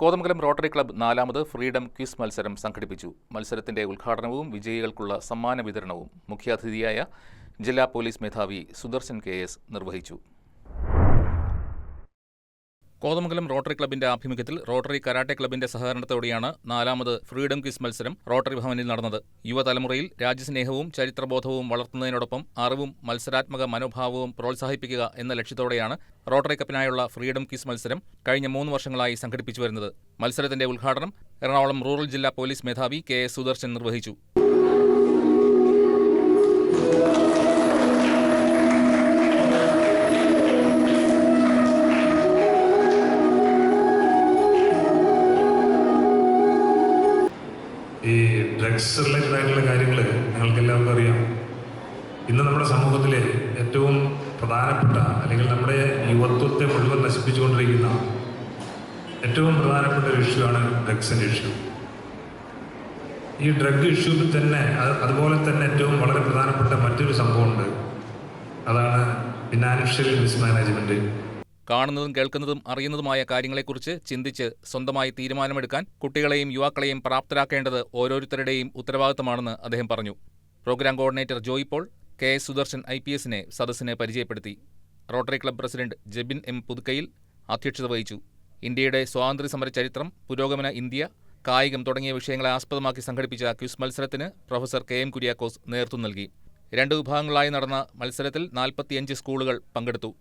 Kothamangalam rotary club 4ാമത് freedom quiz മത്സരം സംഘടിപ്പിച്ചു. മത്സരത്തിന്റെ ഉദ്ഘാടനവും വിജയികൾക്കുള്ള സമ്മാന വിതരണവും മുഖ്യാതിഥിയായ ജില്ലാ പോലീസ് മേധാവി സുദർശൻ KS നിർവഹിച്ചു. കോതമംഗലം റോട്ടറി ക്ലബ്ബിന്റെ ആഭിമുഖ്യത്തിൽ റോട്ടറി കരാട്ടെ ക്ലബ്ബിന്റെ സഹകരണത്തോടെയാണ് 4ാമത് ഫ്രീഡം ക്വിസ് മത്സരം റോട്ടറി ഭവനിൽ നടന്നത്. യുവതലമുറയിൽ രാജ്യസ്നേഹവും ചരിത്രബോധവും വളർത്തുന്നതിനോടൊപ്പം അറിവും മത്സരാത്മക മനോഭാവവും പ്രോത്സാഹിപ്പിക്കുക എന്ന ലക്ഷ്യത്തോടെയാണ് റോട്ടറി കപ്പിനായുള്ള ഫ്രീഡം ക്വിസ് മത്സരം കഴിഞ്ഞ 3 വർഷങ്ങളായി സംഘടിപ്പിച്ചു വരുന്നത്. മത്സരത്തിന്റെ ഉദ്ഘാടനം എറണാകുളം റൂറൽ ജില്ലാ പോലീസ് മേധാവി KS സുദർശൻ നിർവഹിച്ചു. ഈ ഡ്രഗ്സ് റിലേറ്റഡ് ആയിട്ടുള്ള കാര്യങ്ങൾ ഞങ്ങൾക്കെല്ലാവർക്കും അറിയാം. ഇന്ന് നമ്മുടെ സമൂഹത്തിലെ ഏറ്റവും പ്രധാനപ്പെട്ട അല്ലെങ്കിൽ നമ്മുടെ യുവത്വത്തെ മുഴുവൻ നശിപ്പിച്ചുകൊണ്ടിരിക്കുന്ന ഏറ്റവും പ്രധാനപ്പെട്ട ഒരു ഇഷ്യൂ ആണ് ഡ്രഗ്സിൻ്റെ ഇഷ്യൂ. ഈ ഡ്രഗ് ഇഷ്യൂവിൽ തന്നെ അതുപോലെ തന്നെ ഏറ്റവും വളരെ പ്രധാനപ്പെട്ട മറ്റൊരു സംഭവമുണ്ട്. അതാണ് ഫിനാൻഷ്യൽ മിസ്മാനേജ്മെൻറ്റ്. കാണുന്നതും കേൾക്കുന്നതും അറിയുന്നതുമായ കാര്യങ്ങളെക്കുറിച്ച് ചിന്തിച്ച് സ്വന്തമായി തീരുമാനമെടുക്കാൻ കുട്ടികളെയും യുവാക്കളെയും പ്രാപ്തരാക്കേണ്ടത് ഓരോരുത്തരുടെയും ഉത്തരവാദിത്തമാണെന്ന് അദ്ദേഹം പറഞ്ഞു. Programme coordinator Joy Paul KS Sudarshan IPSനെ സദസ്സിന് പരിചയപ്പെടുത്തി. Rotary club president Jebin M Puthukkayil അധ്യക്ഷത വഹിച്ചു. ഇന്ത്യയുടെ സ്വാതന്ത്ര്യസമര ചരിത്രം, പുരോഗമന ഇന്ത്യ, കായികം തുടങ്ങിയ വിഷയങ്ങളെ ആസ്പദമാക്കി സംഘടിപ്പിച്ച ക്വിസ് മത്സരത്തിന് പ്രൊഫസർ KM കുര്യാക്കോസ് നേതൃത്വം നൽകി. 2 വിഭാഗങ്ങളായി നടന്ന മത്സരത്തിൽ 45 സ്കൂളുകൾ പങ്കെടുത്തു.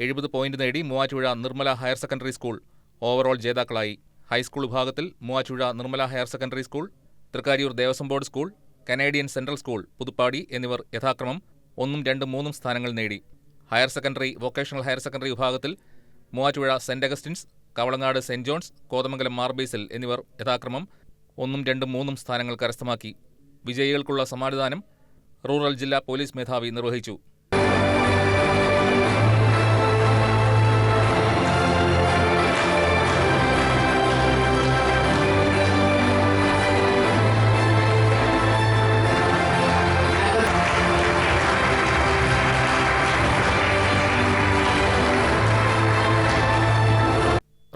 70 പോയിന്റ് നേടി Muvattupuzha Nirmala higher secondary school overall ജേതാക്കളായി. ഹൈസ്കൂൾ വിഭാഗത്തിൽ Muvattupuzha Nirmala higher secondary school, Thrikkariyoor Devaswom board school, Canadian central school Puthuppady എന്നിവർ യഥാക്രമം 1, 2, 3 സ്ഥാനങ്ങൾ നേടി. Higher secondary, vocational higher secondary വിഭാഗത്തിൽ Muvattupuzha saint Augustine's, Kavalangad saint John's, Kothamangalam Mar Basil എന്നിവർ യഥാക്രമം 1, 2, 3 സ്ഥാനങ്ങൾ കരസ്ഥമാക്കി. വിജയികൾക്കുള്ള സമ്മാനദാനം റൂറൽ ജില്ലാ പോലീസ് മേധാവി നിർവഹിച്ചു.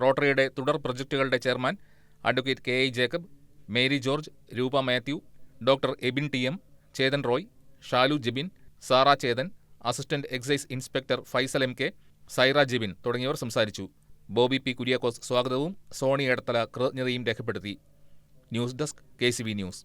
റോട്ടറിയുടെ തുടർ പ്രൊജക്ടുകളുടെ chairman advocate KI Jacob, Mary George, Roopa Mathew, doctor Ebin TM, Chethan Roy, Shalu Jebin, Sara Chethan, assistant excise inspector Faisal MK, Saira Jebin തുടങ്ങിയവർ സംസാരിച്ചു. ബോബി P കുര്യാക്കോസ് സ്വാഗതവും സോണി എടത്തല കൃതജ്ഞതയും രേഖപ്പെടുത്തി. News desk KCV news.